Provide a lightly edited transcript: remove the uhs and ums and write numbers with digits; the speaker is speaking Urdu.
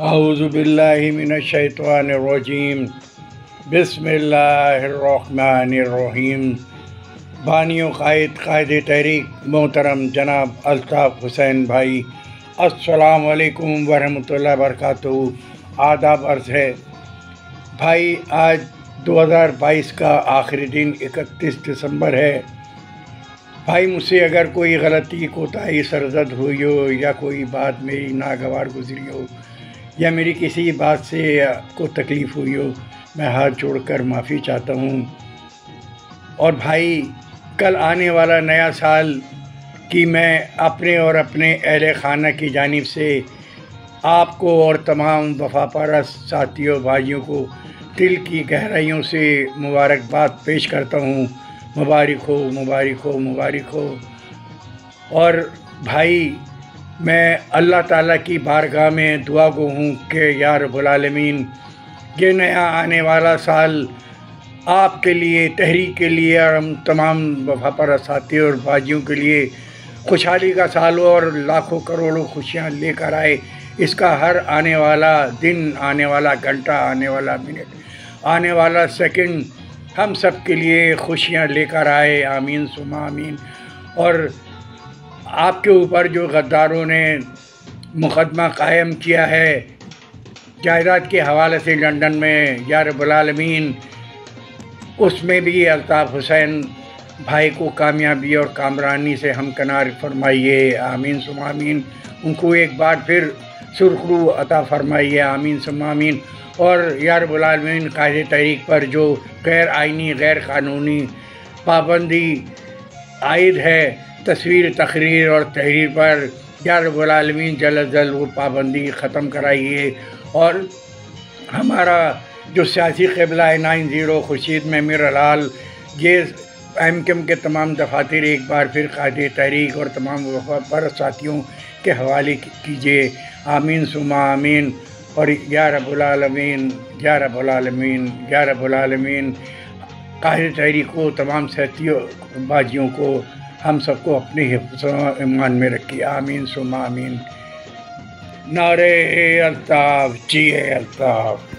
اعوذ باللہ من الشیطان الرجیم بسم اللہ الرحمن الرحیم۔ بانی و قائد تحریک محترم جناب الطاف حسین بھائی، السلام علیکم ورحمۃ اللہ وبرکاتہ۔ آداب عرض ہے بھائی، آج 2022 کا آخری دن 31 دسمبر ہے۔ بھائی، مجھ سے اگر کوئی غلطی کوتاہی سرزد ہوئی ہو یا کوئی بات میری ناگوار گزری ہو یا میری کسی بات سے کو تکلیف ہوئی ہو، میں ہاتھ جوڑ کر معافی چاہتا ہوں۔ اور بھائی، کل آنے والا نیا سال کی میں اپنے اور اپنے اہل خانہ کی جانب سے آپ کو اور تمام وفا پرست ساتھیوں بھائیوں کو دل کی گہرائیوں سے مبارکباد پیش کرتا ہوں۔ مبارک ہو، مبارک ہو، مبارک ہو۔ اور بھائی، میں اللہ تعالیٰ کی بارگاہ میں دعا گو ہوں کہ یا رب العالمین، یہ نیا آنے والا سال آپ کے لیے، تحریک کے لیے اور ہم تمام وفا پرست ساتھیوں اور بھائیوں کے لیے خوشحالی کا سال ہو اور لاکھوں کروڑوں خوشیاں لے کر آئے۔ اس کا ہر آنے والا دن، آنے والا گھنٹہ، آنے والا منٹ، آنے والا سیکنڈ ہم سب کے لیے خوشیاں لے کر آئے، آمین ثم آمین۔ اور آپ کے اوپر جو غداروں نے مقدمہ قائم کیا ہے جائیداد کے حوالے سے لندن میں، یا رب العالمین اس میں بھی الطاف حسین بھائی کو کامیابی اور کامرانی سے ہمکنار فرمائیے، آمین ثم آمین۔ ان کو ایک بار پھر سرخ روح عطا فرمائیے، آمین ثم آمین۔ اور یا رب العالمین قائد تحریک پر جو غیر آئینی، غیر قانونی پابندی عائد ہے تصویر، تقریر اور تحریر پر، یا رب العالمین جل از جل وہ پابندی ختم کرائیے۔ اور ہمارا جو سیاسی قبلہ ہے 90 خورشید محمد ہلال، یہ MKM کے تمام دفاتر ایک بار پھر قائد تحریک اور تمام وفا پرست ساتھیوں کے حوالے کیجیے، آمین ثم آمین۔ اور یا رب العالمین، یا رب العالمین، یا رب العالمین قائد تحریک کو، تمام ساتھیوں باجیوں کو، ہم سب کو اپنے حفظ و ایمان میں رکھیے، آمین ثم آمین۔ نعرہ الطاف، جی الطاف۔